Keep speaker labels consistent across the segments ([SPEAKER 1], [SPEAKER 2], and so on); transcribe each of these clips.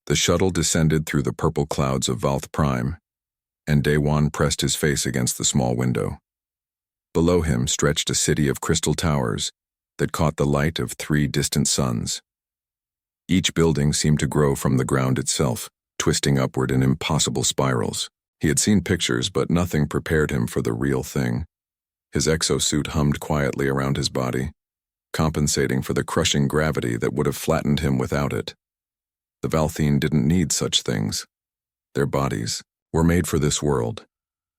[SPEAKER 1] The shuttle descended through the purple clouds of Valth Prime, and Daewon pressed his face against the small window. Below him stretched a city of crystal towers that caught the light of 3 distant suns. Each building seemed to grow from the ground itself, twisting upward in impossible spirals. He had seen pictures, but nothing prepared him for the real thing. His exosuit hummed quietly around his body, compensating for the crushing gravity that would have flattened him without it. The Valthine didn't need such things. Their bodies were made for this world,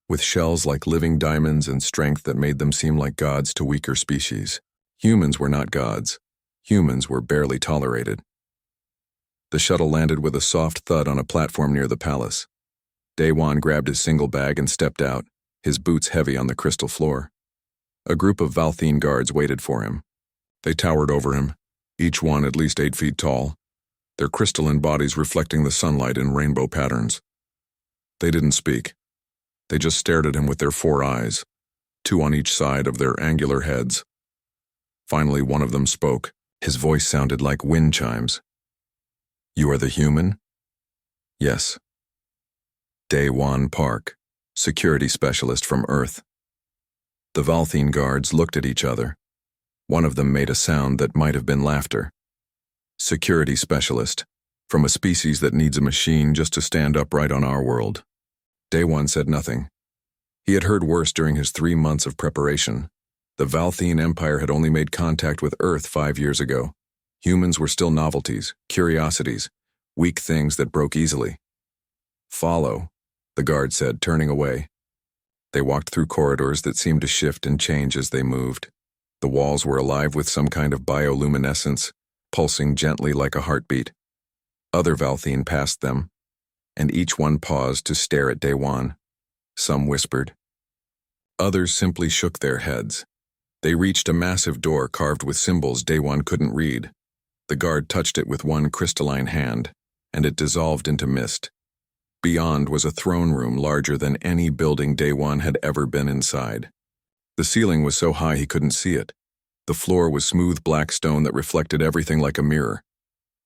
[SPEAKER 1] with shells like living diamonds and strength that made them seem like gods to weaker species. Humans were not gods. Humans were barely tolerated. The shuttle landed with a soft thud on a platform near the palace. Daewon grabbed his single bag and stepped out, his boots heavy on the crystal floor. A group of Valthine guards waited for him. They towered over him, each one at least 8 feet tall, their crystalline bodies reflecting the sunlight in rainbow patterns. They didn't speak. They just stared at him with their 4 eyes, 2 on each side of their angular heads. Finally, one of them spoke. His voice sounded like wind chimes. "You are the human?" "Yes." Daewon Park, security specialist from Earth. The Valthine guards looked at each other. One of them made a sound that might have been laughter. Security specialist, from a species that needs a machine just to stand upright on our world. Daewon said nothing. He had heard worse during his 3 months of preparation. The Valthine Empire had only made contact with Earth 5 years ago. Humans were still novelties, curiosities, weak things that broke easily. "Follow," the guard said, turning away. They walked through corridors that seemed to shift and change as they moved. The walls were alive with some kind of bioluminescence, pulsing gently like a heartbeat. Other Valthine passed them, and each one paused to stare at Daewon. Some whispered. Others simply shook their heads. They reached a massive door carved with symbols Daewon couldn't read. The guard touched it with one crystalline hand, and it dissolved into mist. Beyond was a throne room larger than any building Daewon had ever been inside. The ceiling was so high he couldn't see it. The floor was smooth black stone that reflected everything like a mirror.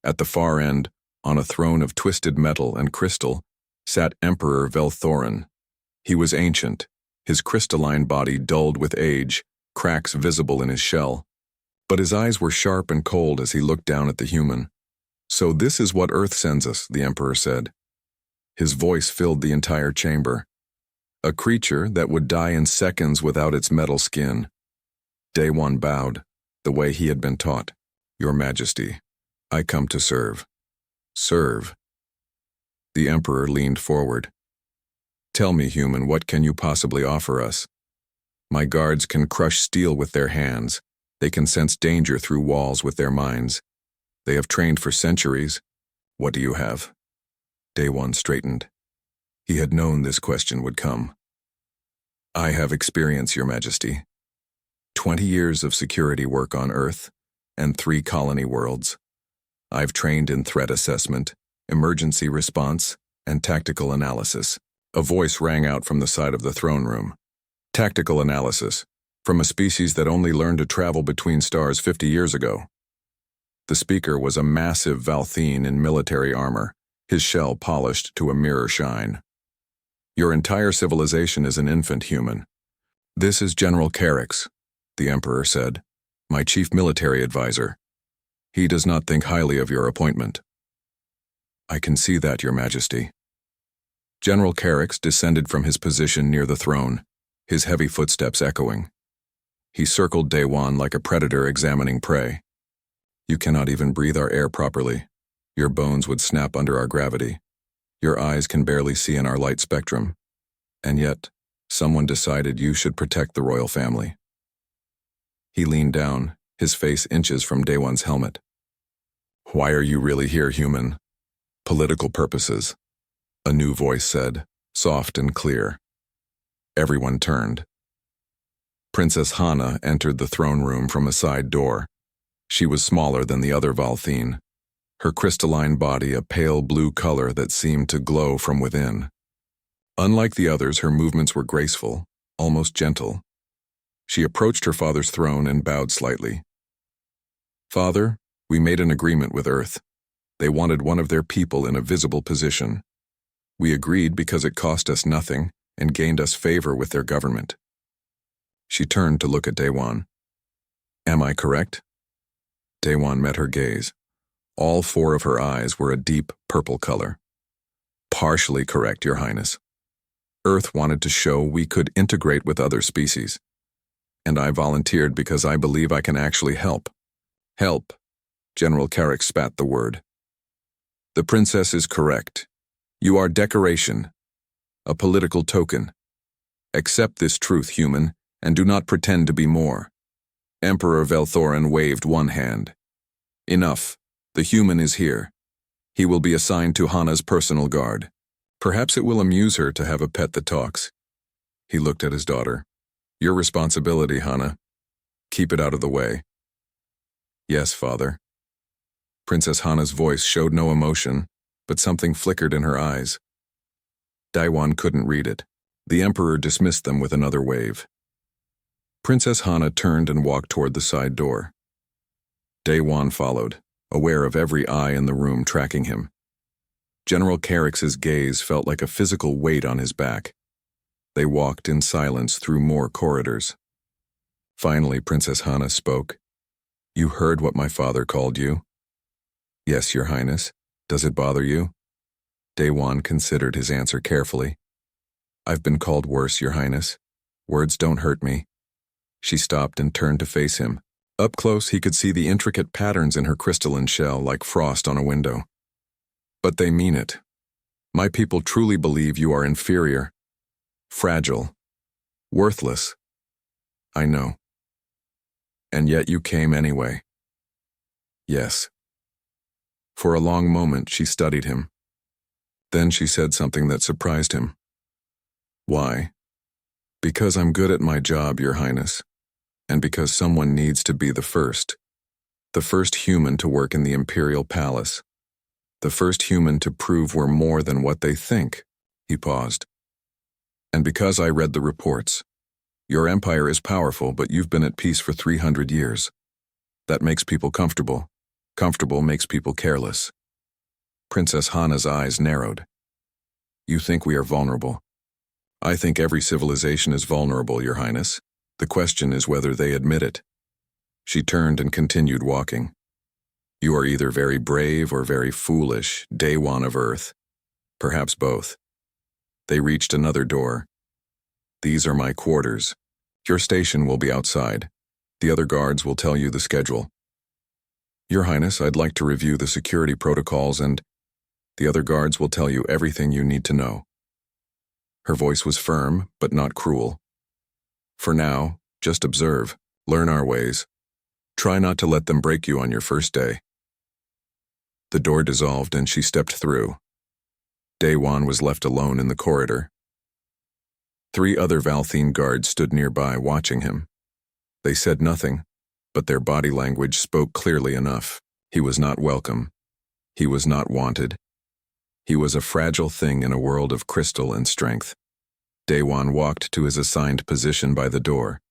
[SPEAKER 1] At the far end, on a throne of twisted metal and crystal, sat Emperor Velthorin. He was ancient, his crystalline body dulled with age, cracks visible in his shell. But his eyes were sharp and cold as he looked down at the human. "So this is what Earth sends us," the Emperor said. His voice filled the entire chamber. "A creature that would die in seconds without its metal skin." Daewon bowed, the way he had been taught. "Your Majesty, I come to serve." "Serve?" The Emperor leaned forward. "Tell me, human, what can you possibly offer us? My guards can crush steel with their hands. They can sense danger through walls with their minds. They have trained for centuries. What do you have?" Daewon straightened. He had known this question would come. "I have experience, Your Majesty. 20 years of security work on Earth, and 3 colony worlds. I've trained in threat assessment, emergency response, and tactical analysis." A voice rang out from the side of the throne room. "Tactical analysis, from a species that only learned to travel between stars 50 years ago." The speaker was a massive Valthine in military armor, his shell polished to a mirror shine. "Your entire civilization is an infant human. This is General Carix," the Emperor said, "my chief military advisor. He does not think highly of your appointment." "I can see that, Your Majesty." General Carix descended from his position near the throne, his heavy footsteps echoing. He circled Daewon like a predator examining prey. "You cannot even breathe our air properly. Your bones would snap under our gravity. Your eyes can barely see in our light spectrum. And yet, someone decided you should protect the royal family." He leaned down, his face inches from Daewon's helmet. "Why are you really here, human?" "Political purposes," a new voice said, soft and clear. Everyone turned. Princess Hana entered the throne room from a side door. She was smaller than the other Valthine, her crystalline body a pale blue color that seemed to glow from within. Unlike the others, her movements were graceful, almost gentle. She approached her father's throne and bowed slightly. "Father, we made an agreement with Earth. They wanted one of their people in a visible position. We agreed because it cost us nothing and gained us favor with their government. She turned to look at Daewon. Am I correct? Daewon met her gaze. All four of her eyes were a deep purple color. Partially correct, Your Highness. Earth wanted to show we could integrate with other species. And I volunteered because I believe I can actually help. Help. General Carrick spat the word. The princess is correct. You are decoration. A political token. Accept this truth, human, and do not pretend to be more. Emperor Velthorin waved one hand. Enough. The human is here. He will be assigned to Hana's personal guard. Perhaps it will amuse her to have a pet that talks. He looked at his daughter. Your responsibility, Hana. Keep it out of the way. Yes, father. Princess Hana's voice showed no emotion, but something flickered in her eyes. Daewon couldn't read it. The Emperor dismissed them with another wave. Princess Hana turned and walked toward the side door. Daewon followed, aware of every eye in the room tracking him. General Carrick's gaze felt like a physical weight on his back. They walked in silence through more corridors. Finally, Princess Hana spoke. You heard what my father called you? Yes, Your Highness. Does it bother you? Daewon considered his answer carefully. I've been called worse, Your Highness. Words don't hurt me. She stopped and turned to face him. Up close, he could see the intricate patterns in her crystalline shell like frost on a window. But they mean it. My people truly believe you are inferior, fragile, worthless. I know. And yet you came anyway. Yes. For a long moment, she studied him. Then she said something that surprised him. Why? Because I'm good at my job, Your Highness. And because someone needs to be the first human to work in the Imperial Palace, the first human to prove we're more than what they think. He paused. And because I read the reports, your empire is powerful, but you've been at peace for 300 years. That makes people comfortable. Comfortable makes people careless. Princess Hana's eyes narrowed. You think we are vulnerable. I think every civilization is vulnerable, Your Highness. The question is whether they admit it. She turned and continued walking. You are either very brave or very foolish, Daewon of Earth. Perhaps both. They reached another door. These are my quarters. Your station will be outside. The other guards will tell you the schedule. Your Highness, I'd like to review the security protocols and the other guards will tell you everything you need to know. Her voice was firm, but not cruel. For now, just observe, learn our ways. Try not to let them break you on your first day. The door dissolved and she stepped through. Daewon was left alone in the corridor. 3 other Valthene guards stood nearby watching him. They said nothing, but their body language spoke clearly enough. He was not welcome. He was not wanted. He was a fragile thing in a world of crystal and strength. Daewon walked to his assigned position by the door.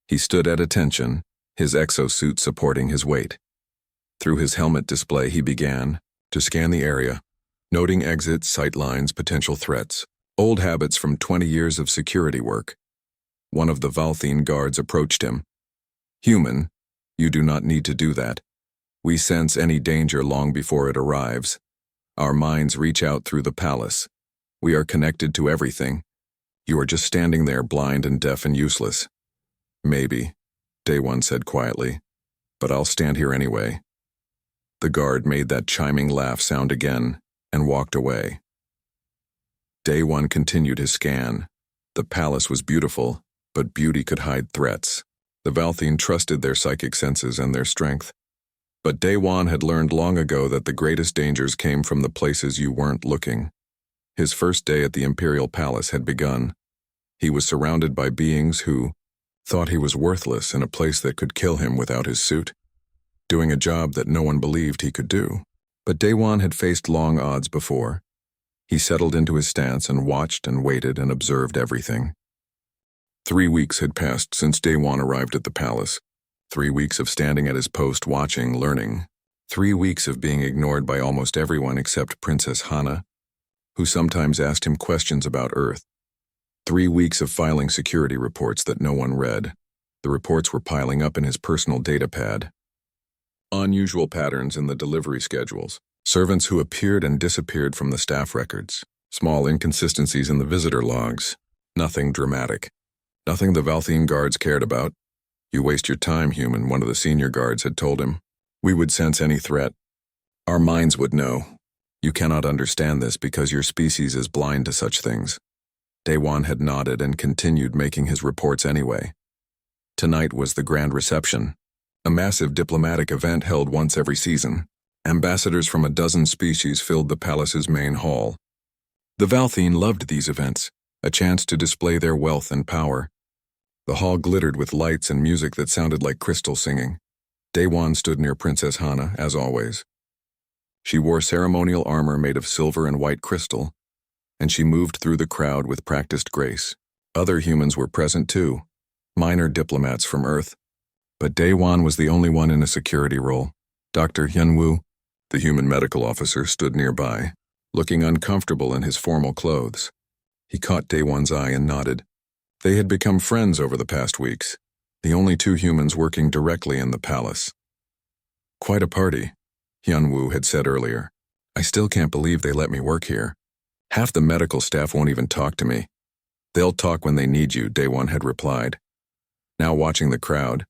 [SPEAKER 1] He stood at attention, his exosuit supporting his weight. Through his helmet display he began to scan the area, noting exits, sightlines, potential threats, old habits from 20 years of security work. One of the Valthene guards approached him. Human, you do not need to do that. We sense any danger long before it arrives. Our minds reach out through the palace. We are connected to everything. You are just standing there blind and deaf and useless. Maybe, Daewon said quietly, but I'll stand here anyway. The guard made that chiming laugh sound again and walked away. Daewon continued his scan. The palace was beautiful, but beauty could hide threats. The Valthene trusted their psychic senses and their strength. But Daewon had learned long ago that the greatest dangers came from the places you weren't looking. His first day at the Imperial Palace had begun. He was surrounded by beings who thought he was worthless in a place that could kill him without his suit, doing a job that no one believed he could do. But Daewon had faced long odds before. He settled into his stance and watched and waited and observed everything. 3 weeks had passed since Daewon arrived at the palace. 3 weeks of standing at his post watching, learning. 3 weeks of being ignored by almost everyone except Princess Hana, who sometimes asked him questions about Earth. 3 weeks of filing security reports that no one read. The reports were piling up in his personal data pad. Unusual patterns in the delivery schedules. Servants who appeared and disappeared from the staff records. Small inconsistencies in the visitor logs. Nothing dramatic. Nothing the Valthene guards cared about. "You waste your time, human," one of the senior guards had told him. "We would sense any threat. Our minds would know. You cannot understand this because your species is blind to such things." Daewon had nodded and continued making his reports anyway. Tonight was the grand reception, a massive diplomatic event held once every season. Ambassadors from a dozen species filled the palace's main hall. The Valthene loved these events, a chance to display their wealth and power. The hall glittered with lights and music that sounded like crystal singing. Daewon stood near Princess Hana, as always. She wore ceremonial armor made of silver and white crystal, and she moved through the crowd with practiced grace. Other humans were present too, minor diplomats from Earth, but Daewon was the only one in a security role. Dr. Hyunwoo, the human medical officer, stood nearby, looking uncomfortable in his formal clothes. He caught Daewon's eye and nodded. They had become friends over the past weeks, the only two humans working directly in the palace. "Quite a party," Hyunwoo had said earlier. "I still can't believe they let me work here. Half the medical staff won't even talk to me." "They'll talk when they need you," Daewon had replied. Now watching the crowd,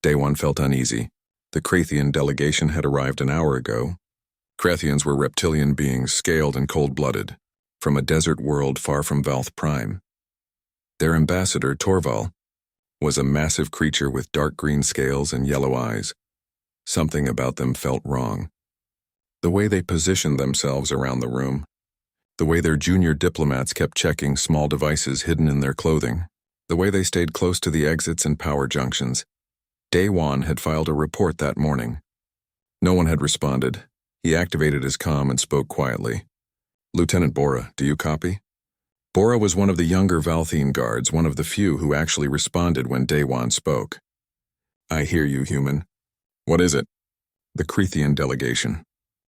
[SPEAKER 1] Daewon felt uneasy. The Krathian delegation had arrived an hour ago. Krathians were reptilian beings, scaled and cold-blooded, from a desert world far from Valth Prime. Their ambassador, Torval, was a massive creature with dark green scales and yellow eyes. Something about them felt wrong. The way they positioned themselves around the room, the way their junior diplomats kept checking small devices hidden in their clothing, the way they stayed close to the exits and power junctions. Daewon had filed a report that morning. No one had responded. He activated his comm and spoke quietly. "Lieutenant Bora, do you copy?" Bora was one of the younger Valthene guards, one of the few who actually responded when Daewon spoke. "I hear you, human." "What is it?" "The Krathian delegation.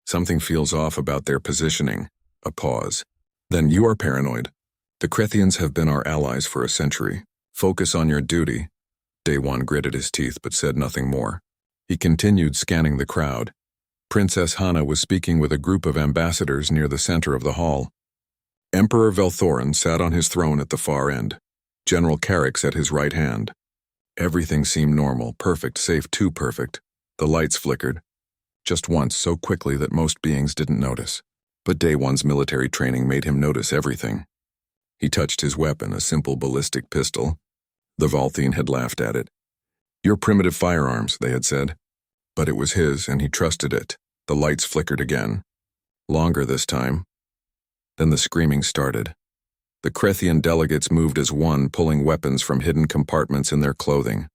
[SPEAKER 1] Something feels off about their positioning." A pause. "Then you are paranoid. The Krathians have been our allies for a century. Focus on your duty." Daewon gritted his teeth but said nothing more. He continued scanning the crowd. Princess Hana was speaking with a group of ambassadors near the center of the hall. Emperor Velthorin sat on his throne at the far end. General Carrick at his right hand. Everything seemed normal, perfect, safe, too perfect. The lights flickered. Just once, so quickly that most beings didn't notice. But Daewon's military training made him notice everything. He touched his weapon, a simple ballistic pistol. The Valthene had laughed at it. "Your primitive firearms," they had said. But it was his, and he trusted it. The lights flickered again. Longer this time. Then the screaming started. The Krathian delegates moved as one, pulling weapons from hidden compartments in their clothing.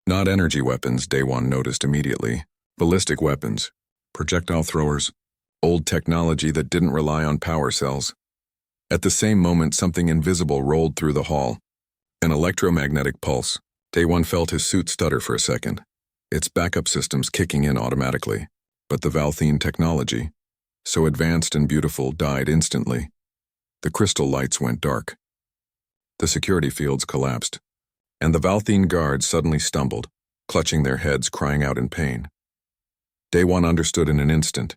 [SPEAKER 1] Not energy weapons, Daewon noticed immediately. Ballistic weapons. Projectile throwers. Old technology that didn't rely on power cells. At the same moment, something invisible rolled through the hall. An electromagnetic pulse. Daewon felt his suit stutter for a second. Its backup systems kicking in automatically. But the Valthene technology, so advanced and beautiful, died instantly. The crystal lights went dark. The security fields collapsed, and the Valthene guards suddenly stumbled, clutching their heads, crying out in pain. Daewon understood in an instant.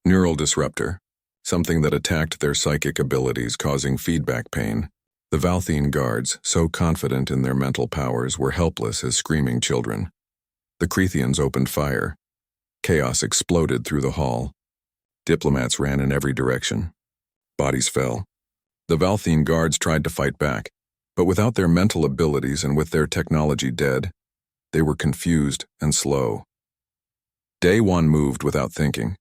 [SPEAKER 1] Neural disruptor, something that attacked their psychic abilities, causing feedback pain. The Valthene guards, so confident in their mental powers, were helpless as screaming children. The Krathians opened fire. Chaos exploded through the hall. Diplomats ran in every direction. Bodies fell. The Valthene guards tried to fight back, but without their mental abilities and with their technology dead, they were confused and slow. Daewon moved without thinking.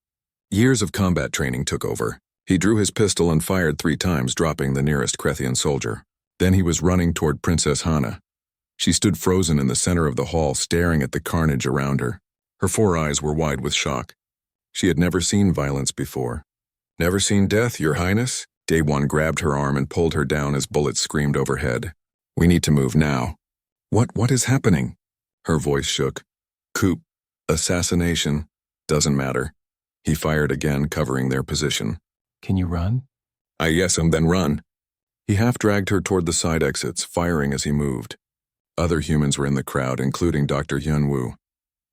[SPEAKER 1] Years of combat training took over. He drew his pistol and fired 3 times, dropping the nearest Krathian soldier. Then he was running toward Princess Hana. She stood frozen in the center of the hall, staring at the carnage around her. Her 4 eyes were wide with shock. She had never seen violence before. "Never seen death, Your Highness?" Daewon grabbed her arm and pulled her down as bullets screamed overhead. "We need to move now." What is happening?" Her voice shook. "Coup. Assassination. Doesn't matter. He fired again, covering their position.
[SPEAKER 2] Can you run?
[SPEAKER 1] I yes him, then run. He half-dragged her toward the side exits, firing as he moved. Other humans were in the crowd, including Dr. Hyun-woo.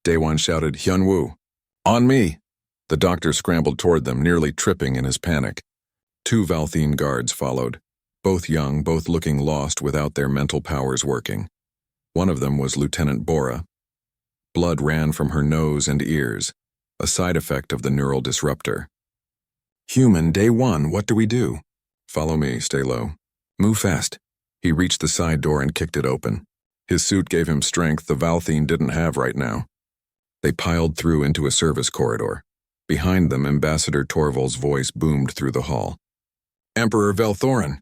[SPEAKER 1] Daewon shouted, "Hyun-woo! On me!" The doctor scrambled toward them, nearly tripping in his panic. 2 Valthene guards followed, both young, both looking lost without their mental powers working. One of them was Lieutenant Bora. Blood ran from her nose and ears, a side effect of the neural disruptor. "Human, day 1, what do we do?" "Follow me, stay low. Move fast." He reached the side door and kicked it open. His suit gave him strength the Valthene didn't have right now. They piled through into a service corridor. Behind them, Ambassador Torval's voice boomed through the hall. "Emperor Velthorin,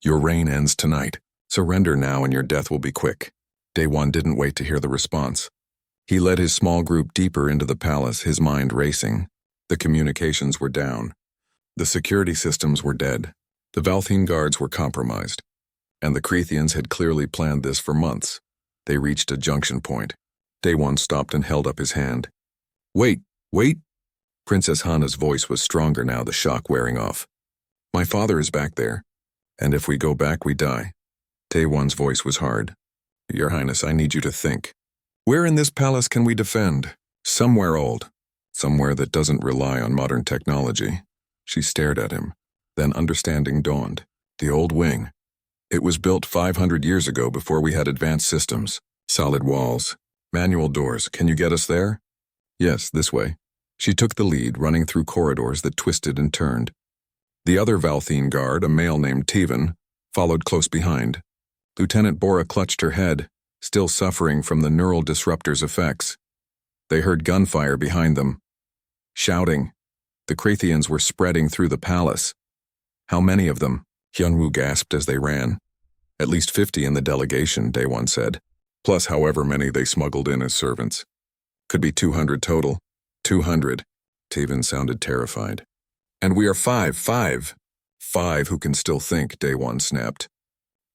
[SPEAKER 1] your reign ends tonight. Surrender now and your death will be quick." Daewon didn't wait to hear the response. He led his small group deeper into the palace, his mind racing. The communications were down. The security systems were dead. The Valthene guards were compromised. And the Creathians had clearly planned this for months. They reached a junction point. Daewon stopped and held up his hand. "Wait, wait!" Princess Hana's voice was stronger now, the shock wearing off. "My father is back there, and if we go back, we die." Daewon's voice was hard. "Your Highness, I need you to think. Where in this palace can we defend? Somewhere old. Somewhere that doesn't rely on modern technology." She stared at him. Then understanding dawned. The old wing. It was built 500 years ago before we had advanced systems. Solid walls. Manual doors. Can you get us there? "Yes, this way." She took the lead, running through corridors that twisted and turned. The other Valthene guard, a male named Tevan, followed close behind. Lieutenant Bora clutched her head, still suffering from the neural disruptor's effects. They heard gunfire behind them. Shouting. The Creathians were spreading through the palace. "How many of them?" Hyun-woo gasped as they ran. "At least 50 in the delegation," Daewon said. "Plus however many they smuggled in as servants. Could be 200 total." 200. Tevan sounded terrified. "And we are five who can still think," Daewon snapped.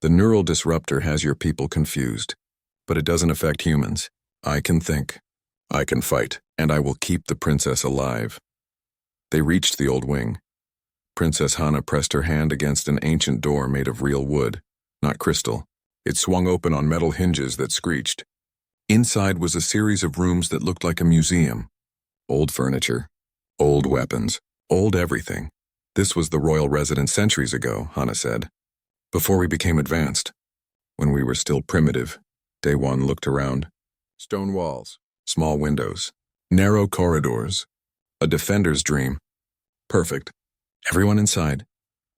[SPEAKER 1] "The neural disruptor has your people confused, but it doesn't affect humans. I can think. I can fight, and I will keep the princess alive." They reached the old wing. Princess Hana pressed her hand against an ancient door made of real wood, not crystal. It swung open on metal hinges that screeched. Inside was a series of rooms that looked like a museum. Old furniture, old weapons, old everything. "This was the royal residence centuries ago," Hana said. "Before we became advanced. When we were still primitive." Daewon looked around. Stone walls, small windows, narrow corridors. A defender's dream. Perfect. Everyone inside.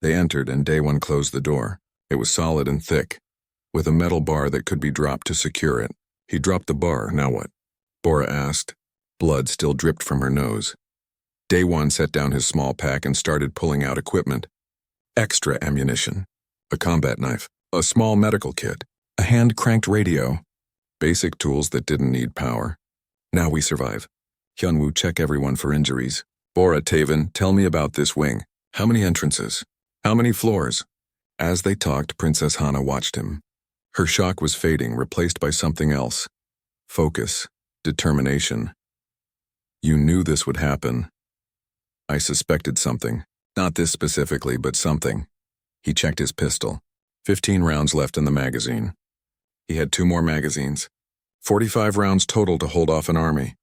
[SPEAKER 1] They entered and Daewon closed the door. It was solid and thick, with a metal bar that could be dropped to secure it. He dropped the bar, now what? Bora asked. Blood still dripped from her nose. Daewon set down his small pack and started pulling out equipment. Extra ammunition. A combat knife. A small medical kit. A hand-cranked radio. Basic tools that didn't need power. Now we survive. Hyun-woo, check everyone for injuries. Bora, Tevan, tell me about this wing. How many entrances? How many floors? As they talked, Princess Hana watched him. Her shock was fading, replaced by something else. Focus. Determination. "You knew this would happen." "I suspected something. Not this specifically, but something." He checked his pistol. 15 rounds left in the magazine. He had 2 more magazines. 45 rounds total to hold off an army.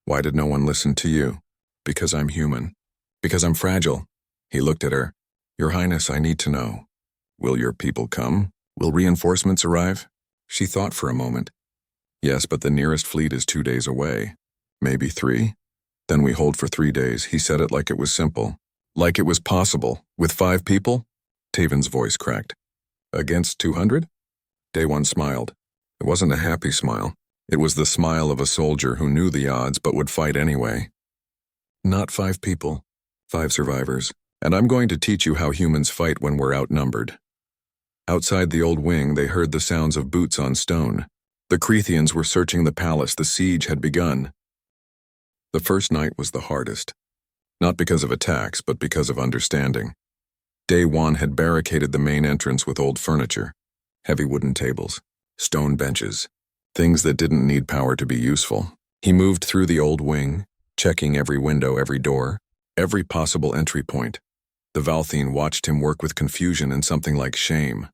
[SPEAKER 1] "Why did no one listen to you?" "Because I'm human. Because I'm fragile." He looked at her. "Your Highness, I need to know. Will your people come? Will reinforcements arrive?" She thought for a moment. "Yes, but the nearest fleet is 2 days away. Maybe 3? Then we hold for 3 days." He said it like it was simple. Like it was possible. "With 5 people?" Taven's voice cracked. "Against 200? Daewon smiled. It wasn't a happy smile. It was the smile of a soldier who knew the odds but would fight anyway. "Not 5 people. 5 survivors. And I'm going to teach you how humans fight when we're outnumbered." Outside the old wing, they heard the sounds of boots on stone. The Creathians were searching the palace. The siege had begun. The first night was the hardest. Not because of attacks, but because of understanding. Daewon had barricaded the main entrance with old furniture. Heavy wooden tables. Stone benches. Things that didn't need power to be useful. He moved through the old wing, checking every window, every door, every possible entry point. The Valthine watched him work with confusion and something like shame.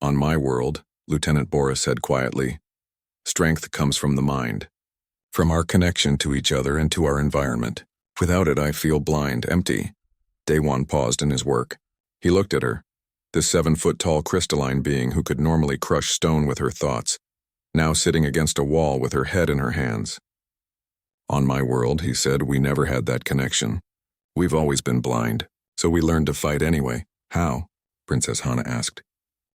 [SPEAKER 1] "On my world," Lieutenant Bora said quietly, "strength comes from the mind, from our connection to each other and to our environment. Without it, I feel blind, empty." Daewon paused in his work. He looked at her, this 7-foot-tall crystalline being who could normally crush stone with her thoughts, now sitting against a wall with her head in her hands. "On my world," he said, "we never had that connection. We've always been blind, so we learned to fight anyway." "How?" Princess Hana asked.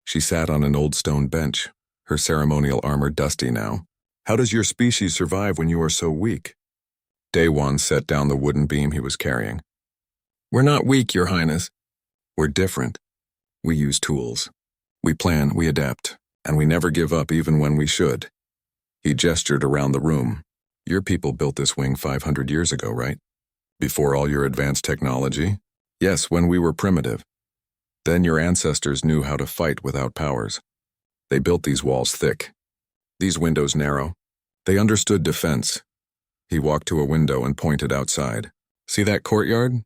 [SPEAKER 1] She sat on an old stone bench, her ceremonial armor dusty now. "How does your species survive when you are so weak?" Daewon set down the wooden beam he was carrying. "We're not weak, Your Highness. We're different. We use tools. We plan, we adapt, and we never give up even when we should." He gestured around the room. "Your people built this wing 500 years ago, right? Before all your advanced technology?" "Yes, when we were primitive. Then your ancestors knew how to fight without powers. They built these walls thick, these windows narrow. They understood defense." He walked to a window and pointed outside. "See that courtyard?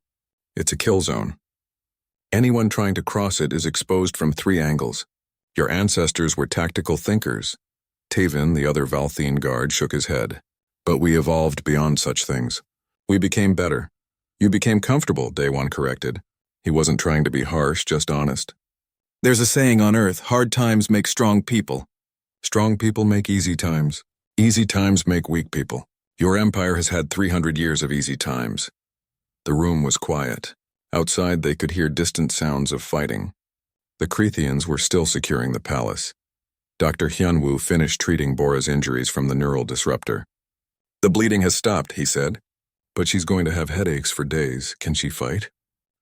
[SPEAKER 1] It's a kill zone. Anyone trying to cross it is exposed from 3 angles. Your ancestors were tactical thinkers." Taven, the other Valthine guard, shook his head. "But we evolved beyond such things. We became better." "You became comfortable," Daewon corrected. He wasn't trying to be harsh, just honest. "There's a saying on Earth, hard times make strong people. Strong people make easy times. Easy times make weak people. Your empire has had 300 years of easy times." The room was quiet. Outside they could hear distant sounds of fighting. The Crethians were still securing the palace. Dr. Hyunwoo finished treating Bora's injuries from the neural disruptor. "The bleeding has stopped," he said. "But she's going to have headaches for days. Can she fight?"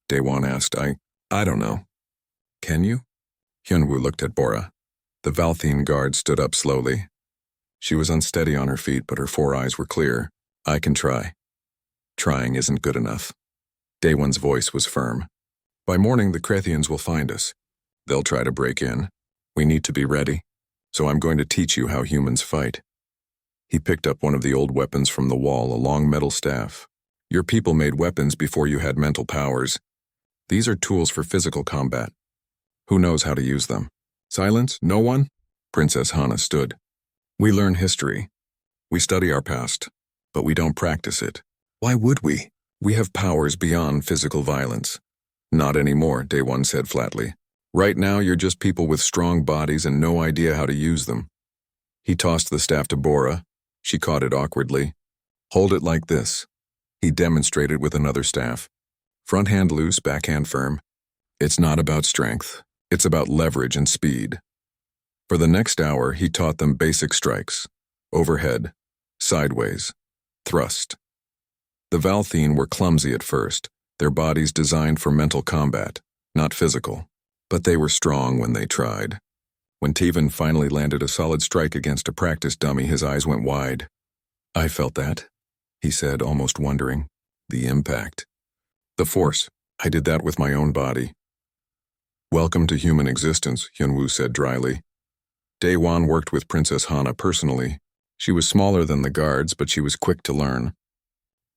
[SPEAKER 1] Daewon asked. I don't know." "Can you?" Hyunwoo looked at Bora. The Valthine guard stood up slowly. She was unsteady on her feet, but her 4 eyes were clear. "I can try. Trying isn't good enough." Daewon's voice was firm. "By morning, the Crethians will find us. They'll try to break in. We need to be ready. So I'm going to teach you how humans fight." He picked up one of the old weapons from the wall, a long metal staff. "Your people made weapons before you had mental powers. These are tools for physical combat. Who knows how to use them?" "Silence? No one?" Princess Hana stood. "We learn history. We study our past, but we don't practice it. Why would we? We have powers beyond physical violence." "Not anymore," Daewon said flatly. "Right now you're just people with strong bodies and no idea how to use them." He tossed the staff to Bora. She caught it awkwardly. "Hold it like this." He demonstrated with another staff. "Front hand loose, backhand firm. It's not about strength. It's about leverage and speed." For the next hour, he taught them basic strikes. Overhead, sideways, thrust. The Valthine were clumsy at first, their bodies designed for mental combat, not physical. But they were strong when they tried. When Taven finally landed a solid strike against a practice dummy, his eyes went wide. "I felt that," he said, almost wondering. "The impact. The force. I did that with my own body." "Welcome to human existence," Hyunwoo said dryly. Daewon worked with Princess Hana personally. She was smaller than the guards, but she was quick to learn.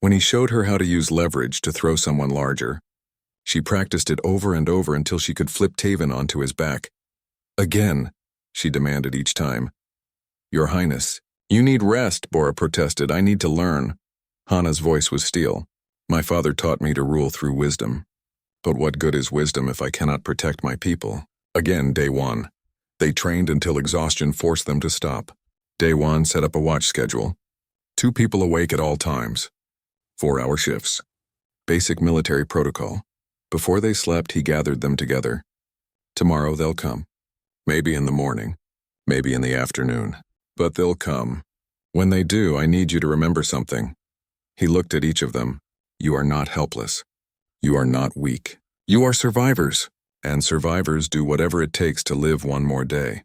[SPEAKER 1] When he showed her how to use leverage to throw someone larger, she practiced it over and over until she could flip Taven onto his back. "Again," she demanded each time. "Your Highness, you need rest," Bora protested. "I need to learn." Hana's voice was steel. "My father taught me to rule through wisdom. But what good is wisdom if I cannot protect my people?" Again, Daewon. They trained until exhaustion forced them to stop. Daewon set up a watch schedule. 2 people awake at all times. 4-hour shifts. Basic military protocol. Before they slept, he gathered them together. "Tomorrow they'll come. Maybe in the morning. Maybe in the afternoon. But they'll come. When they do, I need you to remember something." He looked at each of them. "You are not helpless. You are not weak. You are survivors. And survivors do whatever it takes to live one more day."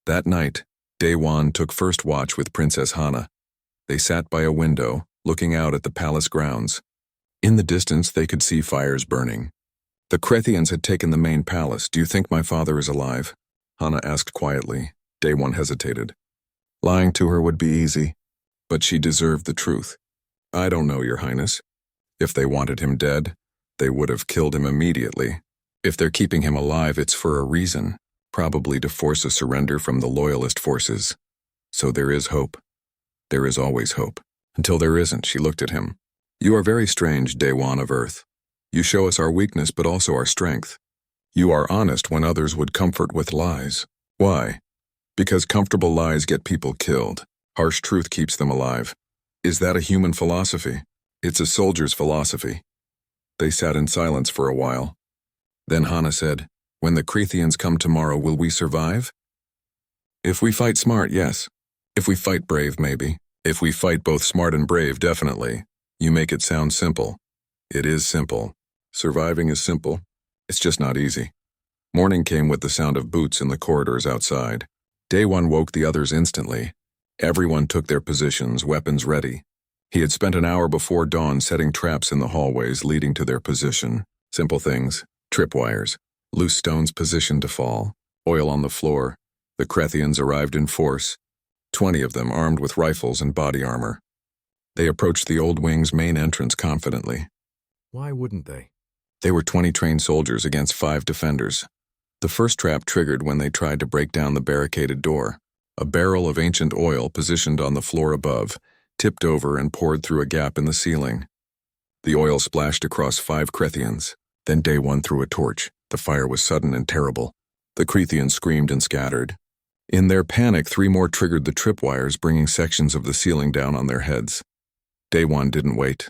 [SPEAKER 1] That night, Daewon took first watch with Princess Hana. They sat by a window, looking out at the palace grounds. In the distance, they could see fires burning. "The Crethians had taken the main palace. Do you think my father is alive?" Hana asked quietly. Daewon hesitated. Lying to her would be easy, but she deserved the truth. I don't know, Your Highness. If they wanted him dead, they would have killed him immediately. If they're keeping him alive, it's for a reason, probably to force a surrender from the loyalist forces. So there is hope. There is always hope. Until there isn't, she looked at him. You are very strange, Daewon of Earth. You show us our weakness but also our strength. You are honest when others would comfort with lies. Why? Because comfortable lies get people killed. Harsh truth keeps them alive. Is that a human philosophy? It's a soldier's philosophy. They sat in silence for a while. Then Hana said, When the Creathians come tomorrow, will we survive? If we fight smart, yes. If we fight brave, maybe. If we fight both smart and brave, definitely. You make it sound simple. It is simple. Surviving is simple. It's just not easy. Morning came with the sound of boots in the corridors outside. Daewon woke the others instantly. Everyone took their positions, weapons ready. He had spent an hour before dawn setting traps in the hallways leading to their position. Simple things, tripwires, loose stones positioned to fall, oil on the floor. The Creathians arrived in force, 20 of them armed with rifles and body armor. They approached the old wing's main entrance confidently.
[SPEAKER 2] Why wouldn't they?
[SPEAKER 1] They were 20 trained soldiers against 5 defenders. The first trap triggered when they tried to break down the barricaded door. A barrel of ancient oil positioned on the floor above tipped over and poured through a gap in the ceiling. The oil splashed across 5 Creathians. Then Daewon threw a torch. The fire was sudden and terrible. The Creathians screamed and scattered. In their panic, 3 more triggered the tripwires, bringing sections of the ceiling down on their heads. Daewon didn't wait.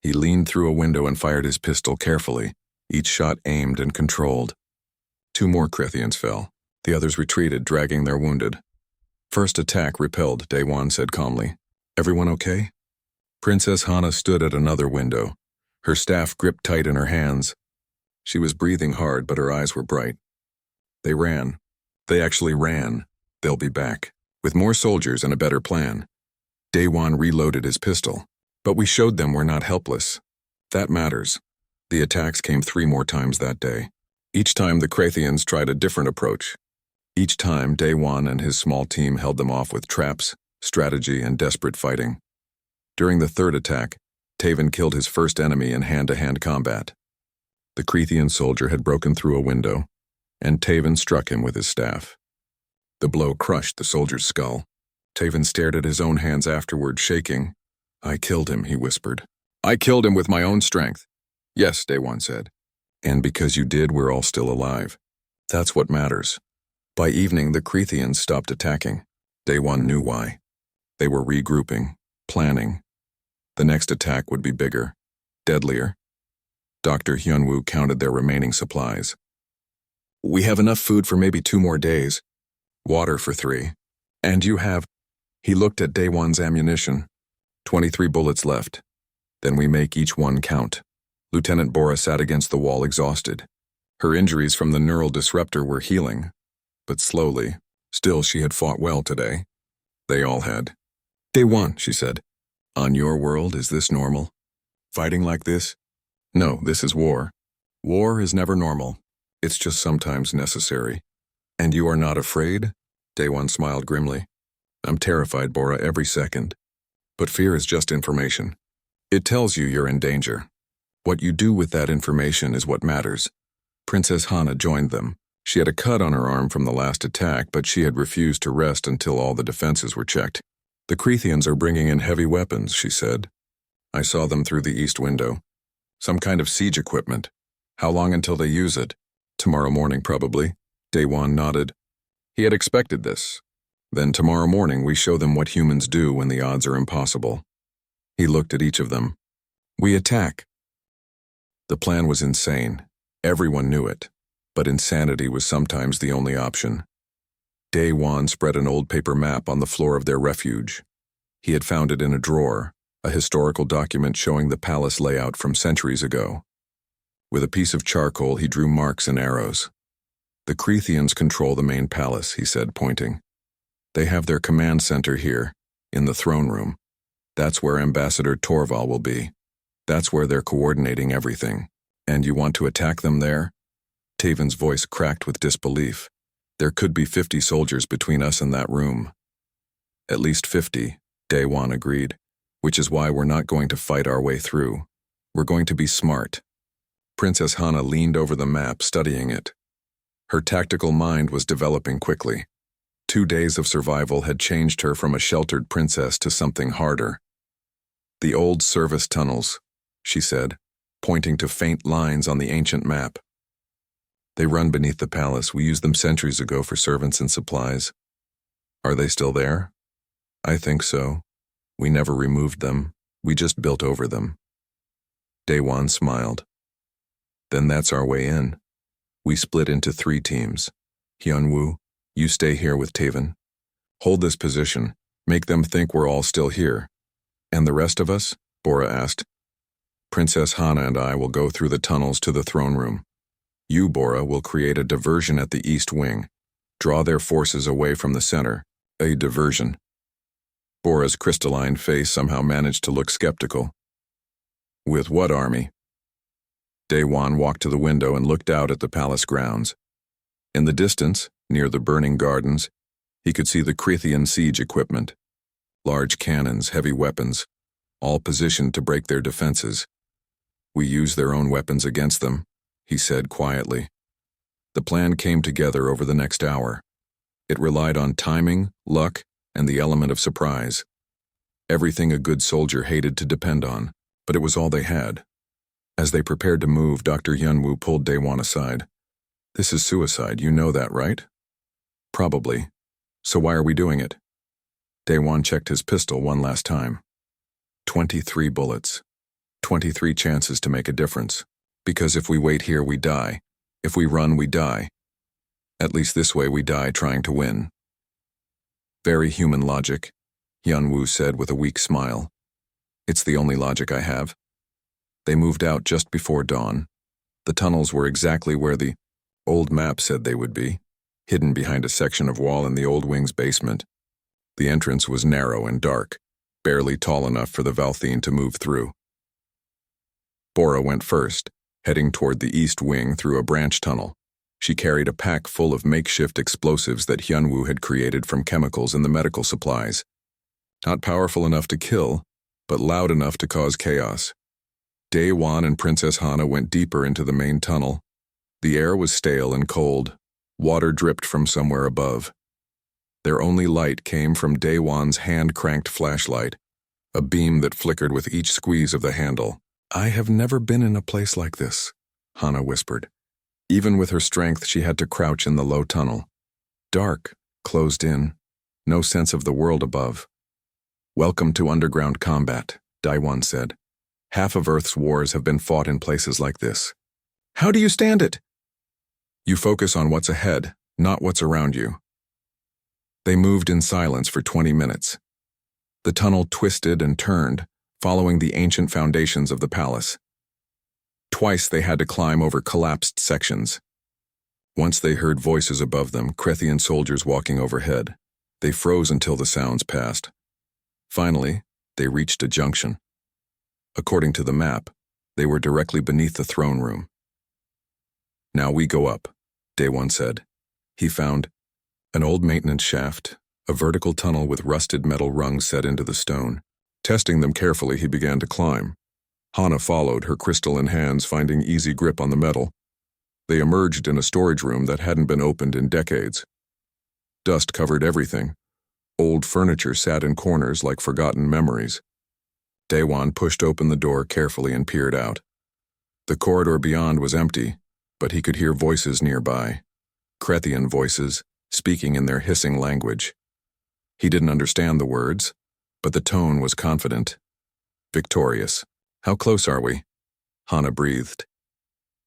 [SPEAKER 1] He leaned through a window and fired his pistol carefully, each shot aimed and controlled. 2 more Creathians fell. The others retreated, dragging their wounded. First attack repelled, Daewon said calmly. Everyone okay? Princess Hana stood at another window, her staff gripped tight in her hands. She was breathing hard, but her eyes were bright. They ran. They actually ran. They'll be back, with more soldiers and a better plan. Daewon reloaded his pistol. But we showed them we're not helpless. That matters. The attacks came 3 more times that day. Each time the Creathians tried a different approach. Each time Daewon and his small team held them off with traps, strategy, and desperate fighting. During the 3rd attack, Taven killed his first enemy in hand-to-hand combat. The Creathian soldier had broken through a window, and Taven struck him with his staff. The blow crushed the soldier's skull. Taven stared at his own hands afterward, shaking. I killed him, he whispered. I killed him with my own strength. Yes, Daewon said. And because you did, we're all still alive. That's what matters. By evening, the Creathians stopped attacking. Daewon knew why. They were regrouping, planning. The next attack would be bigger, deadlier. Dr. Hyunwoo counted their remaining supplies. We have enough food for maybe 2 more days. Water for 3. And you have... He looked at Daewon's ammunition. 23 bullets left. Then we make each one count. Lieutenant Bora sat against the wall exhausted. Her injuries from the neural disruptor were healing, but slowly. Still, she had fought well today. They all had. Daewon, she said. On your world, is this normal? Fighting like this? No, this is war. War is never normal. It's just sometimes necessary. And you are not afraid? Daewon smiled grimly. I'm terrified, Bora, every second. But fear is just information. It tells you you're in danger. What you do with that information is what matters. Princess Hana joined them. She had a cut on her arm from the last attack, but she had refused to rest until all the defenses were checked. The Creathians are bringing in heavy weapons, she said. I saw them through the east window. Some kind of siege equipment. How long until they use it? Tomorrow morning, probably. Daewon nodded. He had expected this. Then tomorrow morning we show them what humans do when the odds are impossible. He looked at each of them. We attack. The plan was insane. Everyone knew it. But insanity was sometimes the only option. Daewon spread an old paper map on the floor of their refuge. He had found it in a drawer, a historical document showing the palace layout from centuries ago. With a piece of charcoal, he drew marks and arrows. The Creathians control the main palace, he said, pointing. They have their command center here, in the throne room. That's where Ambassador Torval will be. That's where they're coordinating everything. And you want to attack them there? Taven's voice cracked with disbelief. There could be 50 soldiers between us and that room. At least 50, Daewon agreed. which is why we're not going to fight our way through. We're going to be smart. Princess Hana leaned over the map, studying it. Her tactical mind was developing quickly. 2 days of survival had changed her from a sheltered princess to something harder. "The old service tunnels," she said, pointing to faint lines on the ancient map. "They run beneath the palace. We used them centuries ago for servants and supplies." "Are they still there?" "I think so. We never removed them. We just built over them." Daewon smiled. "Then that's our way in." We split into 3 teams. "Hyunwoo, you stay here with Taven. Hold this position. Make them think we're all still here." "And the rest of us?" Bora asked. "Princess Hana and I will go through the tunnels to the throne room. You, Bora, will create a diversion at the east wing. Draw their forces away from the center." "A diversion?" Bora's crystalline face somehow managed to look skeptical. "With what army?" Daewon walked to the window and looked out at the palace grounds. In the distance, near the burning gardens, he could see the Krithian siege equipment. Large cannons, heavy weapons, all positioned to break their defenses. "We use their own weapons against them," he said quietly. The plan came together over the next hour. It relied on timing, luck, and the element of surprise. Everything a good soldier hated to depend on, but it was all they had. As they prepared to move, Dr. Hyunwoo pulled Daewon aside. "This is suicide, you know that, right?" "Probably. So why are we doing it?" Daewon checked his pistol one last time. 23 bullets. 23 chances to make a difference. Because if we wait here, we die. If we run, we die. At least this way we die trying to win. "Very human logic," Hyunwoo said with a weak smile. "It's the only logic I have." They moved out just before dawn. The tunnels were exactly where the old map said they would be, hidden behind a section of wall in the old wing's basement. The entrance was narrow and dark, barely tall enough for the Valthine to move through. Bora went first, heading toward the east wing through a branch tunnel. She carried a pack full of makeshift explosives that Hyunwoo had created from chemicals in the medical supplies. Not powerful enough to kill, but loud enough to cause chaos. Daewon and Princess Hana went deeper into the main tunnel. The air was stale and cold. Water dripped from somewhere above. Their only light came from Daewon's hand-cranked flashlight, a beam that flickered with each squeeze of the handle. "I have never been in a place like this," Hana whispered. Even with her strength, she had to crouch in the low tunnel. Dark, closed in, no sense of the world above. "Welcome to underground combat," Daewon said. "Half of Earth's wars have been fought in places like this." "How do you stand it?" "You focus on what's ahead, not what's around you." They moved in silence for 20 minutes. The tunnel twisted and turned, following the ancient foundations of the palace. Twice they had to climb over collapsed sections. Once they heard voices above them, Krithian soldiers walking overhead. They froze until the sounds passed. Finally, they reached a junction. According to the map, they were directly beneath the throne room. "Now we go up," Daewon said. He found an old maintenance shaft, a vertical tunnel with rusted metal rungs set into the stone. Testing them carefully, he began to climb. Hana followed, her crystal in hands, finding easy grip on the metal. They emerged in a storage room that hadn't been opened in decades. Dust covered everything. Old furniture sat in corners like forgotten memories. Daewon pushed open the door carefully and peered out. The corridor beyond was empty, but he could hear voices nearby. Krethian voices, speaking in their hissing language. He didn't understand the words, but the tone was confident. "Victorious. How close are we?" Hana breathed.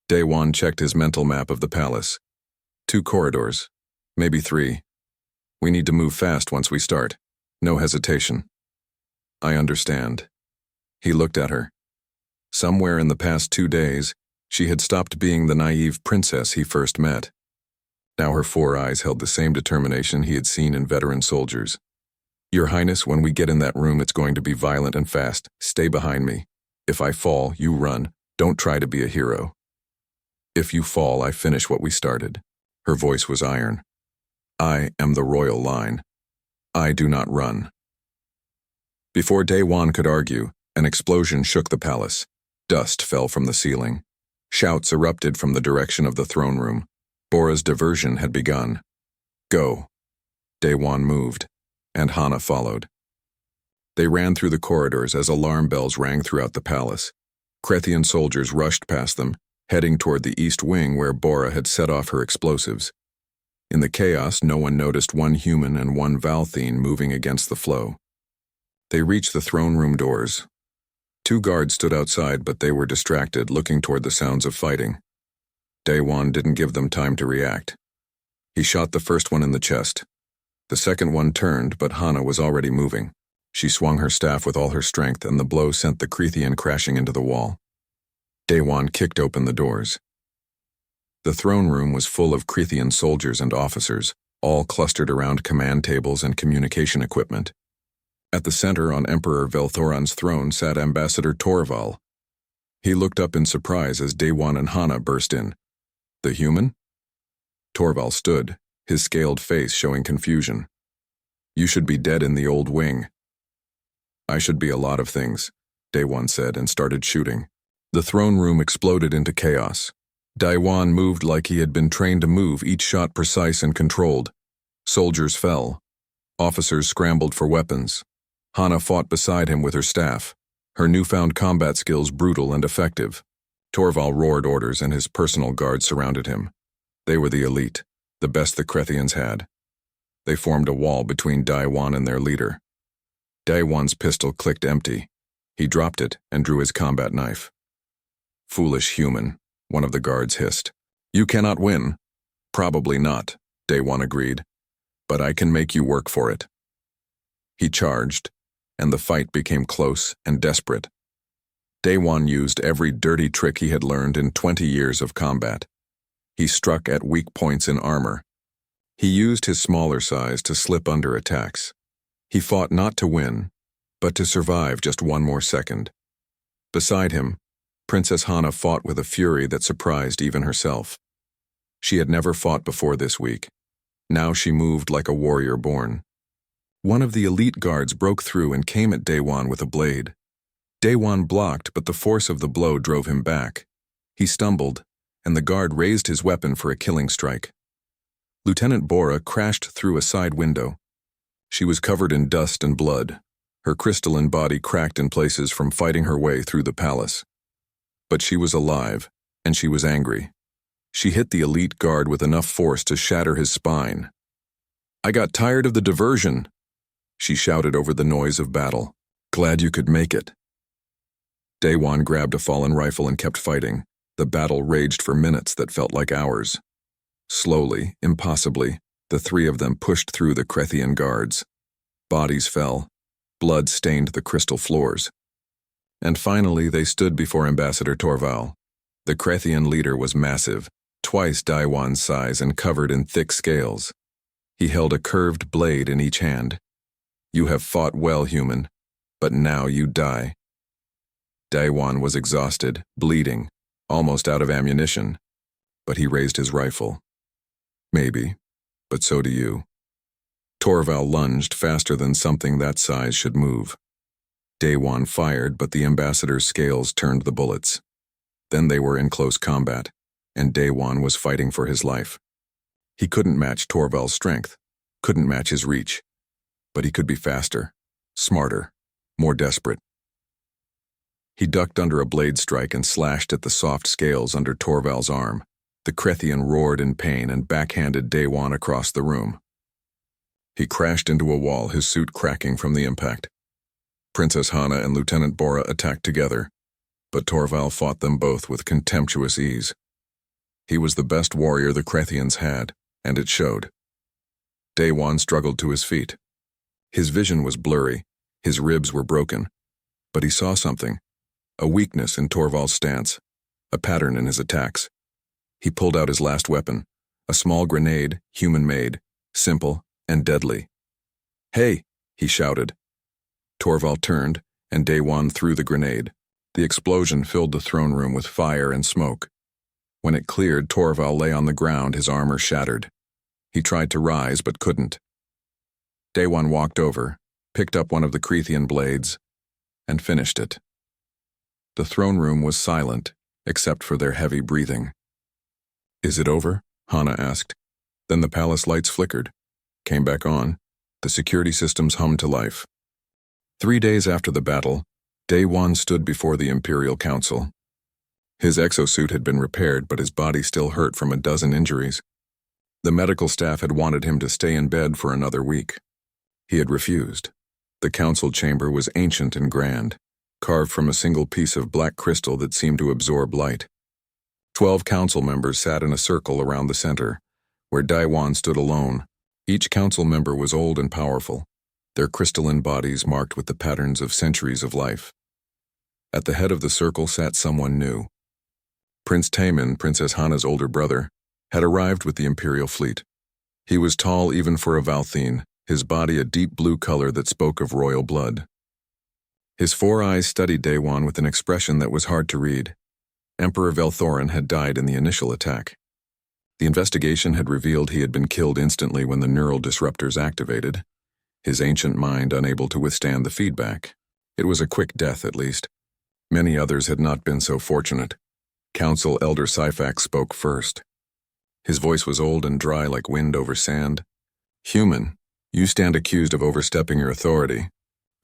[SPEAKER 1] Daewon checked his mental map of the palace. 2 corridors, maybe 3. We need to move fast once we start. No hesitation. "I understand." He looked at her. Somewhere in the past 2 days, she had stopped being the naive princess he first met. Now her 4 eyes held the same determination he had seen in veteran soldiers. "Your Highness, when we get in that room, it's going to be violent and fast. Stay behind me. If I fall, you run. Don't try to be a hero." "If you fall, I finish what we started." Her voice was iron. "I am the royal line. I do not run." Before Daewon could argue, an explosion shook the palace. Dust fell from the ceiling. Shouts erupted from the direction of the throne room. Bora's diversion had begun. Go. Daewon moved, and Hana followed. They ran through the corridors as alarm bells rang throughout the palace. Krethian soldiers rushed past them, heading toward the east wing where Bora had set off her explosives. In the chaos, no one noticed one human and one Valthene moving against the flow. They reached the throne room doors. 2 guards stood outside, but they were distracted, looking toward the sounds of fighting. Daewon didn't give them time to react. He shot the first one in the chest. The second one turned, but Hana was already moving. She swung her staff with all her strength, and the blow sent the Krethian crashing into the wall. Daewon kicked open the doors. The throne room was full of Krethian soldiers and officers, all clustered around command tables and communication equipment. At the center on Emperor Velthoran's throne sat Ambassador Torval. He looked up in surprise as Daewon and Hana burst in. The human? Torval stood, his scaled face showing confusion. You should be dead in the old wing. I should be a lot of things, Daewon said and started shooting. The throne room exploded into chaos. Daewon moved like he had been trained to move, each shot precise and controlled. Soldiers fell. Officers scrambled for weapons. Hana fought beside him with her staff, her newfound combat skills brutal and effective. Torval roared orders and his personal guards surrounded him. They were the elite, the best the Krethians had. They formed a wall between Daewon and their leader. Daewon's pistol clicked empty. He dropped it and drew his combat knife. Foolish human, one of the guards hissed. You cannot win. Probably not, Daewon agreed. But I can make you work for it. He charged, and the fight became close and desperate. Daewon used every dirty trick he had learned in 20 years of combat. He struck at weak points in armor. He used his smaller size to slip under attacks. He fought not to win, but to survive just one more second. Beside him, Princess Hana fought with a fury that surprised even herself. She had never fought before this week. Now she moved like a warrior born. One of the elite guards broke through and came at Daewon with a blade. Daewon blocked, but the force of the blow drove him back. He stumbled, and the guard raised his weapon for a killing strike. Lieutenant Bora crashed through a side window. She was covered in dust and blood. Her crystalline body cracked in places from fighting her way through the palace. But she was alive, and she was angry. She hit the elite guard with enough force to shatter his spine. I got tired of the diversion, she shouted over the noise of battle. Glad you could make it. Daewon grabbed a fallen rifle and kept fighting. The battle raged for minutes that felt like hours. Slowly, impossibly, the 3 of them pushed through the Krethian guards. Bodies fell. Blood stained the crystal floors. And finally they stood before Ambassador Torval. The Krethian leader was massive, twice Daewon's size and covered in thick scales. He held a curved blade in each hand. You have fought well, human, but now you die. Daewon was exhausted, bleeding, almost out of ammunition, but he raised his rifle. Maybe, but so do you. Torval lunged faster than something that size should move. Daewon fired, but the ambassador's scales turned the bullets. Then they were in close combat, and Daewon was fighting for his life. He couldn't match Torval's strength, couldn't match his reach, but he could be faster, smarter, more desperate. He ducked under a blade strike and slashed at the soft scales under Torval's arm. The Krethian roared in pain and backhanded Daewon across the room. He crashed into a wall, his suit cracking from the impact. Princess Hana and Lieutenant Bora attacked together, but Torval fought them both with contemptuous ease. He was the best warrior the Krethians had, and it showed. Daewon struggled to his feet. His vision was blurry, his ribs were broken, but he saw something, a weakness in Torval's stance, a pattern in his attacks. He pulled out his last weapon, a small grenade, human-made, simple and deadly. Hey, he shouted. Torval turned, and Daewon threw the grenade. The explosion filled the throne room with fire and smoke. When it cleared, Torval lay on the ground, his armor shattered. He tried to rise, but couldn't. Daewon walked over, picked up one of the Crethean blades, and finished it. The throne room was silent, except for their heavy breathing. "Is it over?" Hana asked. Then the palace lights flickered, came back on. The security systems hummed to life. 3 days after the battle, Daewon stood before the Imperial Council. His exosuit had been repaired, but his body still hurt from a dozen injuries. The medical staff had wanted him to stay in bed for another week. He had refused. The council chamber was ancient and grand, carved from a single piece of black crystal that seemed to absorb light. 12 council members sat in a circle around the center, where Daewon stood alone. Each council member was old and powerful, their crystalline bodies marked with the patterns of centuries of life. At the head of the circle sat someone new. Prince Taemin, Princess Hana's older brother, had arrived with the Imperial fleet. He was tall even for a Valthene, his body a deep blue color that spoke of royal blood. His 4 eyes studied Daewon with an expression that was hard to read. Emperor Velthorin had died in the initial attack. The investigation had revealed he had been killed instantly when the neural disruptors activated, his ancient mind unable to withstand the feedback. It was a quick death, at least. Many others had not been so fortunate. Council Elder Syphax spoke first. His voice was old and dry like wind over sand. "Human, you stand accused of overstepping your authority,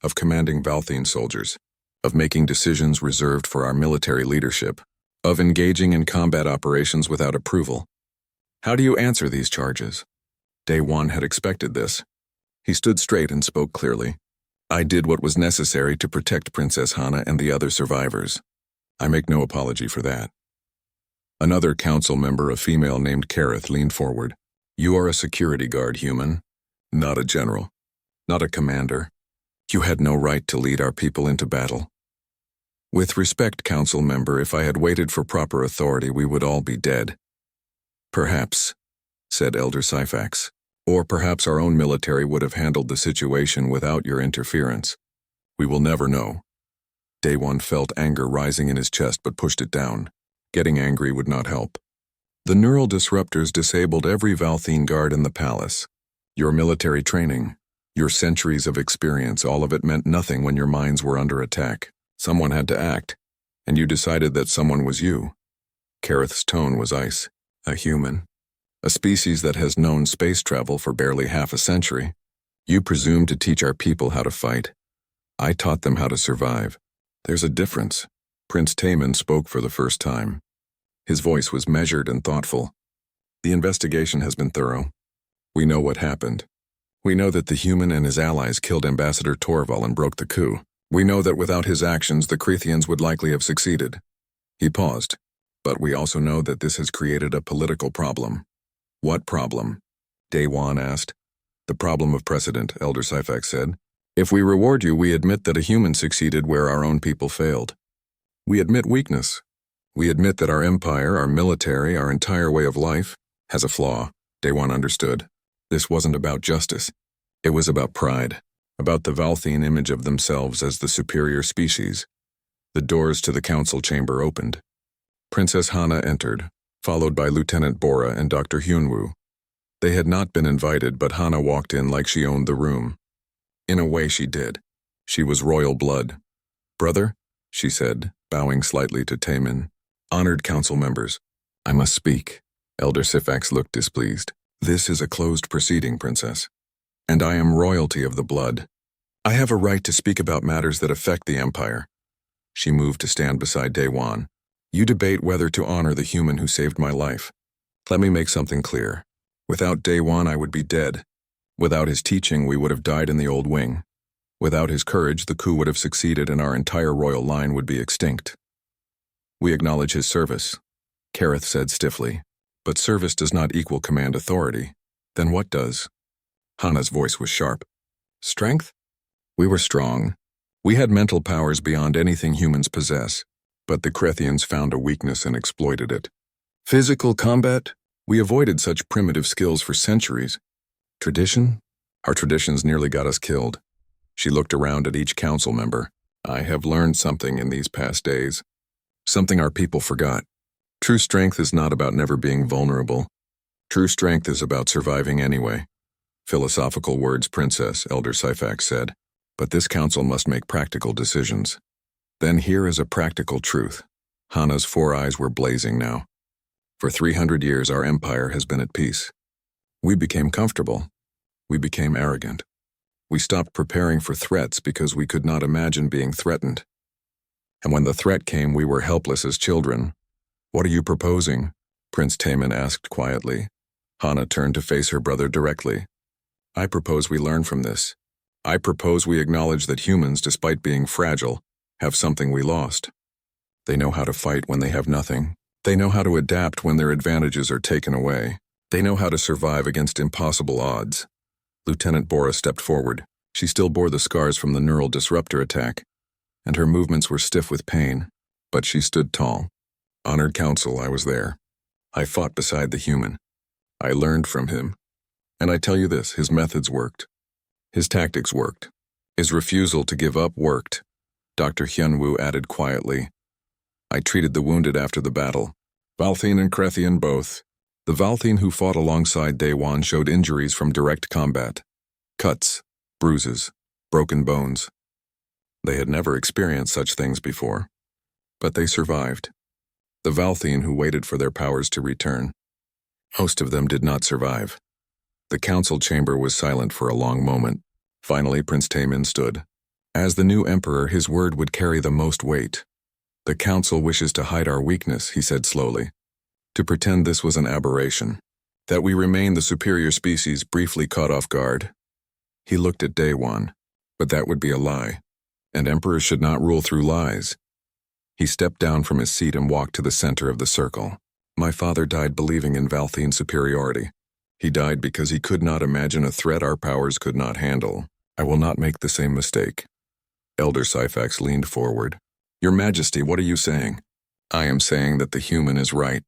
[SPEAKER 1] of commanding Valthene soldiers, of making decisions reserved for our military leadership, of engaging in combat operations without approval. How do you answer these charges?" Daewon had expected this. He stood straight and spoke clearly. "I did what was necessary to protect Princess Hana and the other survivors. I make no apology for that." Another council member, a female named Kareth, leaned forward. "You are a security guard, human, not a general, not a commander. You had no right to lead our people into battle. With respect, council member, if I had waited for proper authority, we would all be dead." "Perhaps," said Elder Syphax. "Or perhaps our own military would have handled the situation without your interference. We will never know." Daewon felt anger rising in his chest but pushed it down. Getting angry would not help. "The neural disruptors disabled every Valthene guard in the palace. Your military training, your centuries of experience, all of it meant nothing when your minds were under attack. Someone had to act, and you decided that someone was you." Kareth's tone was ice. "A human. A species that has known space travel for barely half a century. You presumed to teach our people how to fight. I taught them how to survive. There's a difference." Prince Taemin spoke for the first time. His voice was measured and thoughtful. "The investigation has been thorough. We know what happened. We know that the human and his allies killed Ambassador Torval and broke the coup. We know that without his actions, the Cretheans would likely have succeeded." He paused. "But we also know that this has created a political problem." "What problem?" Daewon asked. "The problem of precedent," Elder Syphax said. "If we reward you, we admit that a human succeeded where our own people failed. We admit weakness. We admit that our empire, our military, our entire way of life has a flaw." Daewon understood. This wasn't about justice. It was about pride, about the Valthene image of themselves as the superior species. The doors to the council chamber opened. Princess Hana entered, followed by Lieutenant Bora and Dr. Hyunwoo. They had not been invited, but Hana walked in like she owned the room. In a way she did. She was royal blood. "Brother," she said, bowing slightly to Taemin. "Honored council members, I must speak." Elder Syphax looked displeased. "This is a closed proceeding, Princess, and I am royalty of the blood. I have a right to speak about matters that affect the Empire." She moved to stand beside Daewon. "You debate whether to honor the human who saved my life. Let me make something clear. Without Daewon, I would be dead. Without his teaching, we would have died in the old wing. Without his courage, the coup would have succeeded and our entire royal line would be extinct. We acknowledge his service," Kareth said stiffly. "But service does not equal command authority. Then what does?" Hana's voice was sharp. "Strength? We were strong. We had mental powers beyond anything humans possess, but the Cretheans found a weakness and exploited it. Physical combat? We avoided such primitive skills for centuries. Tradition? Our traditions nearly got us killed." She looked around at each council member. "I have learned something in these past days. Something our people forgot. True strength is not about never being vulnerable. True strength is about surviving anyway." "Philosophical words, Princess," Elder Syphax said. But this council must make practical decisions. Then here is a practical truth. Hana's 4 eyes were blazing now. For 300 years our empire has been at peace. We became comfortable. We became arrogant. We stopped preparing for threats because we could not imagine being threatened. And when the threat came, we were helpless as children. "What are you proposing?" Prince Taemin asked quietly. Hana turned to face her brother directly. "I propose we learn from this. I propose we acknowledge that humans, despite being fragile, have something we lost. They know how to fight when they have nothing. They know how to adapt when their advantages are taken away. They know how to survive against impossible odds." Lieutenant Bora stepped forward. She still bore the scars from the neural disruptor attack, and her movements were stiff with pain, but she stood tall. "Honored Council, I was there. I fought beside the human. I learned from him. And I tell you this, his methods worked. His tactics worked. His refusal to give up worked." Dr. Hyunwoo added quietly. "I treated the wounded after the battle. Valthine and Krethian both. The Valthine who fought alongside Daewon showed injuries from direct combat. Cuts, bruises, broken bones. They had never experienced such things before. But they survived. The Valthine who waited for their powers to return. Most of them did not survive." The council chamber was silent for a long moment. Finally, Prince Taemin stood. As the new emperor, his word would carry the most weight. "The council wishes to hide our weakness," he said slowly. "To pretend this was an aberration. That we remain the superior species briefly caught off guard." He looked at Daewon. "But that would be a lie. And emperors should not rule through lies." He stepped down from his seat and walked to the center of the circle. "My father died believing in Valthine superiority. He died because he could not imagine a threat our powers could not handle. I will not make the same mistake." Elder Syphax leaned forward. "Your Majesty, what are you saying?" "I am saying that the human is right.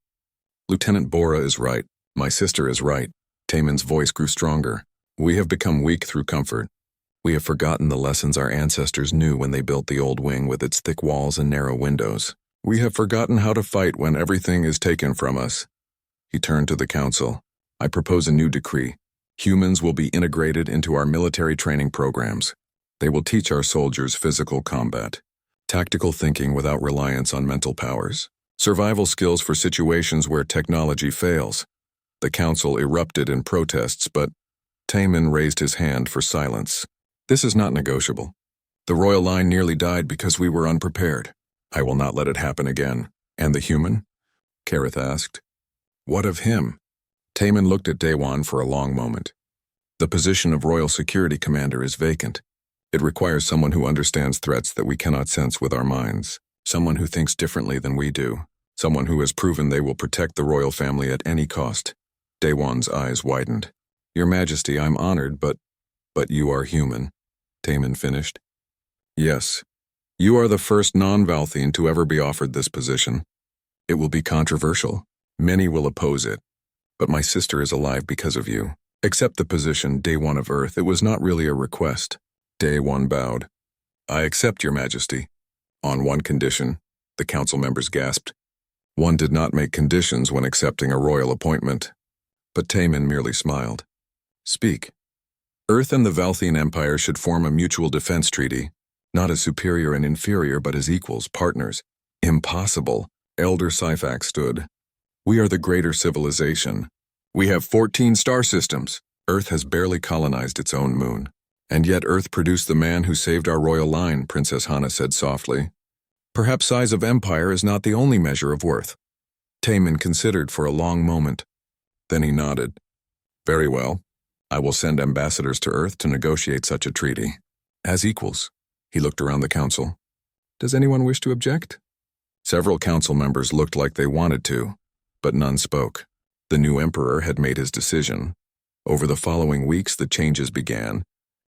[SPEAKER 1] Lieutenant Bora is right. My sister is right." Taemin's voice grew stronger. "We have become weak through comfort. We have forgotten the lessons our ancestors knew when they built the old wing with its thick walls and narrow windows. We have forgotten how to fight when everything is taken from us." He turned to the council. "I propose a new decree. Humans will be integrated into our military training programs. They will teach our soldiers physical combat, tactical thinking without reliance on mental powers, survival skills for situations where technology fails." The council erupted in protests, but Taemin raised his hand for silence. "This is not negotiable. The royal line nearly died because we were unprepared. I will not let it happen again." "And the human?" Kareth asked. "What of him?" Taemin looked at Daewon for a long moment. "The position of Royal Security Commander is vacant. It requires someone who understands threats that we cannot sense with our minds, someone who thinks differently than we do, someone who has proven they will protect the royal family at any cost." Daewon's eyes widened. "Your Majesty, I'm honored, but you are human," Taemin finished. "Yes, you are the first non-Valthine to ever be offered this position. It will be controversial. Many will oppose it. But my sister is alive because of you. Accept the position, Daewon of Earth. It was not really a request." Daewon bowed. "I accept, Your Majesty. On one condition," the council members gasped. One did not make conditions when accepting a royal appointment. But Taemin merely smiled. "Speak." "Earth and the Valthine Empire should form a mutual defense treaty, not as superior and inferior, but as equals, partners." "Impossible," Elder Syphax stood. "We are the greater civilization. We have 14 star systems. Earth has barely colonized its own moon. And yet Earth produced the man who saved our royal line," Princess Hana said softly. "Perhaps size of empire is not the only measure of worth." Taemin considered for a long moment. Then he nodded. "Very well. I will send ambassadors to Earth to negotiate such a treaty. As equals." He looked around the council. "Does anyone wish to object?" Several council members looked like they wanted to, but none spoke. The new emperor had made his decision. Over the following weeks, the changes began.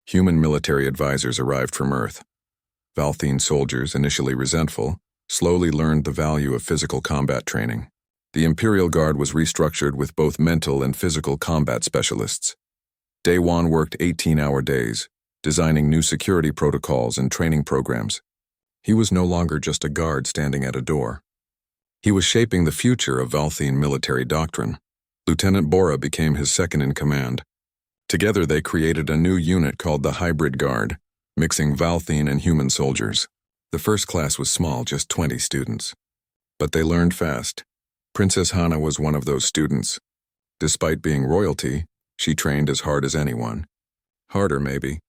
[SPEAKER 1] Human military advisors arrived from Earth. Valthine soldiers, initially resentful, slowly learned the value of physical combat training. The Imperial Guard was restructured with both mental and physical combat specialists. Daewon worked 18-hour days, designing new security protocols and training programs. He was no longer just a guard standing at a door. He was shaping the future of Valthine military doctrine. Lieutenant Bora became his second in command. Together they created a new unit called the Hybrid Guard, mixing Valthine and human soldiers. The first class was small, just 20 students. But they learned fast. Princess Hana was one of those students. Despite being royalty, she trained as hard as anyone. Harder, maybe,